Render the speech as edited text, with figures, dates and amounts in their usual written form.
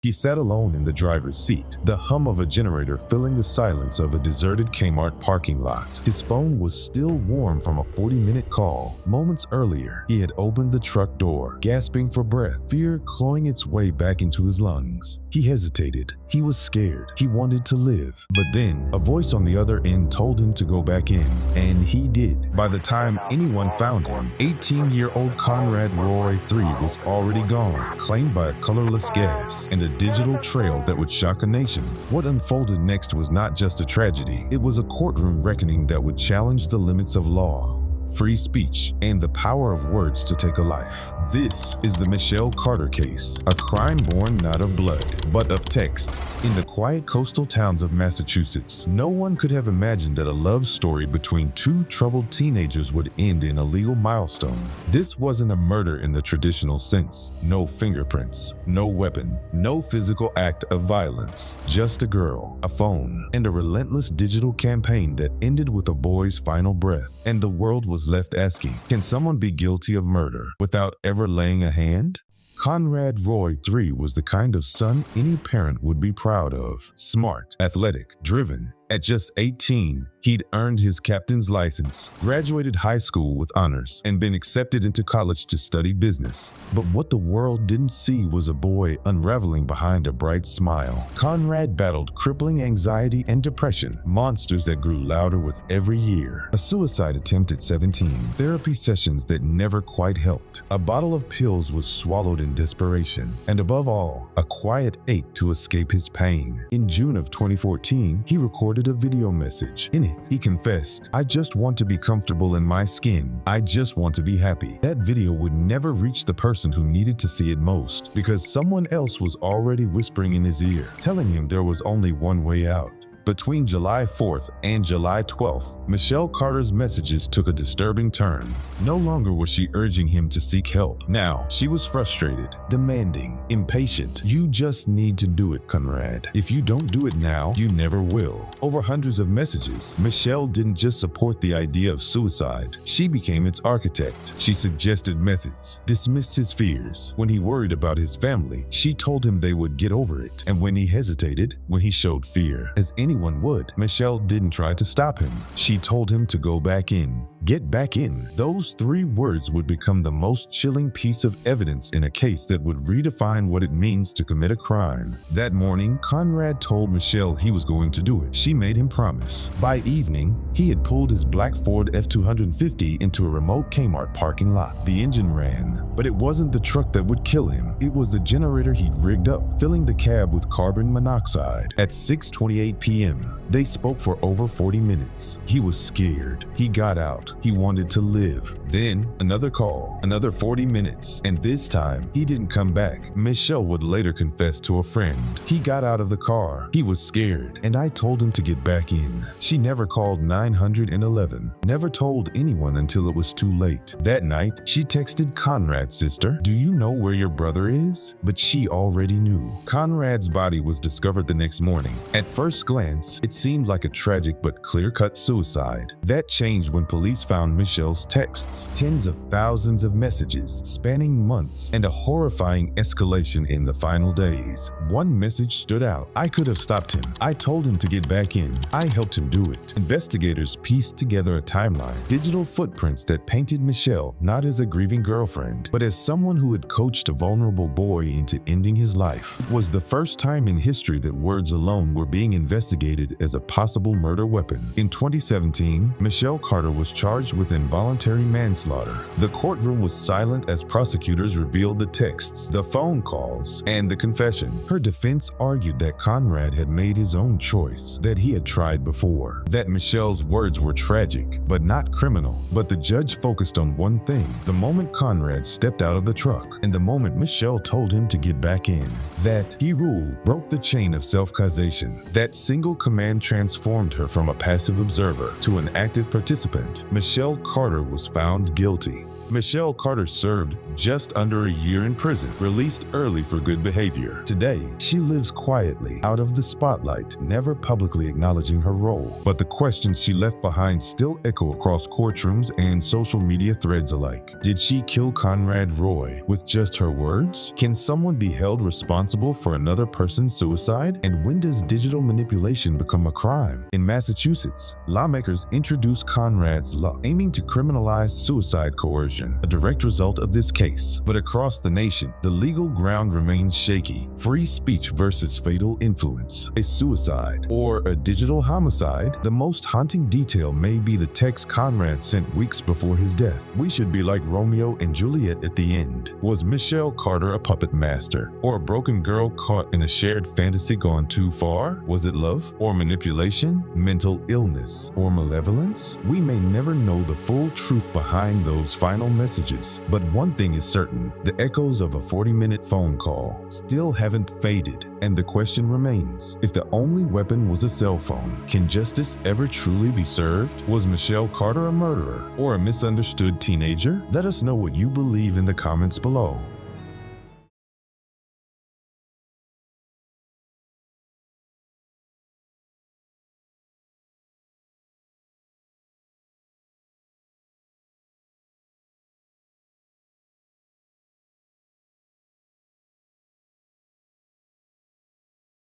He sat alone in the driver's seat, the hum of a generator filling the silence of a deserted Kmart parking lot. His phone was still warm from a 40-minute call. Moments earlier, he had opened the truck door, gasping for breath, fear clawing its way back into his lungs. He hesitated. He was scared. He wanted to live. But then, a voice on the other end told him to go back in, and he did. By the time anyone found him, 18-year-old Conrad Roy III was already gone, claimed by a colorless gas and a digital trail that would shock a nation. What unfolded next was not just a tragedy. It was a courtroom reckoning that would challenge the limits of law, free speech, and the power of words to take a life. This is the Michelle Carter case, a crime born not of blood, but of text. In the quiet coastal towns of Massachusetts, no one could have imagined that a love story between two troubled teenagers would end in a legal milestone. This wasn't a murder in the traditional sense. No fingerprints, no weapon, no physical act of violence. Just a girl, a phone, and a relentless digital campaign that ended with a boy's final breath. And the world was left asking, can someone be guilty of murder without ever laying a hand? Conrad Roy III was the kind of son any parent would be proud of. Smart, athletic, driven. At just 18, he'd earned his captain's license, graduated high school with honors, and been accepted into college to study business. But what the world didn't see was a boy unraveling behind a bright smile. Conrad battled crippling anxiety and depression, monsters that grew louder with every year. A suicide attempt at 17, therapy sessions that never quite helped. A bottle of pills was swallowed in desperation, and above all, a quiet ache to escape his pain. In June of 2014, he recorded a video message. In it, he confessed, "I just want to be comfortable in my skin. I just want to be happy." That video would never reach the person who needed to see it most, because someone else was already whispering in his ear, telling him there was only one way out. Between July 4th and July 12th, Michelle Carter's messages took a disturbing turn. No longer was she urging him to seek help. Now, she was frustrated, demanding, impatient. "You just need to do it, Conrad. If you don't do it now, you never will." Over hundreds of messages, Michelle didn't just support the idea of suicide. She became its architect. She suggested methods, dismissed his fears. When he worried about his family, she told him they would get over it. And when he hesitated, when he showed fear, as anyone would, Michelle didn't try to stop him. She told him to go back in. Get back in. Those three words would become the most chilling piece of evidence in a case that would redefine what it means to commit a crime. That morning, Conrad told Michelle he was going to do it. She made him promise. By evening, he had pulled his black Ford F-250 into a remote Kmart parking lot. The engine ran, but it wasn't the truck that would kill him. It was the generator he'd rigged up, filling the cab with carbon monoxide. At 6:28 p.m., they spoke for over 40 minutes. He was scared. He got out. He wanted to live. Then another call, another 40 minutes, and this time he didn't come back. Michelle would later confess to a friend. He got out of the car. He was scared, and I told him to get back in. She never called 911, never told anyone until it was too late. That night, she texted Conrad's sister, "Do you know where your brother is?" But she already knew. Conrad's body was discovered the next morning. At first glance, it seemed like a tragic but clear-cut suicide. That changed when police found Michelle's texts, tens of thousands of messages spanning months, and a horrifying escalation in the final days. One message stood out. "I could have stopped him. I told him to get back in. I helped him do it." Investigators pieced together a timeline, digital footprints that painted Michelle not as a grieving girlfriend, but as someone who had coached a vulnerable boy into ending his life. It was the first time in history that words alone were being investigated as a possible murder weapon. In 2017, Michelle Carter was charged with involuntary manslaughter. The courtroom was silent as prosecutors revealed the texts, the phone calls, and the confession. Her defense argued that Conrad had made his own choice, that he had tried before, that Michelle's words were tragic, but not criminal. But the judge focused on one thing: the moment Conrad stepped out of the truck, and the moment Michelle told him to get back in. That, he ruled, broke the chain of self-causation. That single command transformed her from a passive observer to an active participant. Michelle Carter was found guilty. Michelle Carter served just under a year in prison, released early for good behavior. Today, she lives quietly, out of the spotlight, never publicly acknowledging her role. But the questions she left behind still echo across courtrooms and social media threads alike. Did she kill Conrad Roy with just her words? Can someone be held responsible for another person's suicide? And when does digital manipulation become a crime? In Massachusetts, lawmakers introduced Conrad's law, aiming to criminalize suicide coercion, a direct result of this case. But across the nation, the legal ground remains shaky. Free speech versus fatal influence. A suicide or a digital homicide? The most haunting detail may be the text Conrad sent weeks before his death. We should be like Romeo and Juliet at the end. Was Michelle Carter a puppet master, or a broken girl caught in a shared fantasy gone too far? Was it love or manipulation, mental illness or malevolence? We may never know the full truth behind those final messages, but one thing is certain: the echoes of a 40-minute phone call still haven't faded, and the question remains: if the only weapon was a cell phone, can justice ever truly be served? Was Michelle Carter a murderer or a misunderstood teenager? Let us know what you believe in the comments below.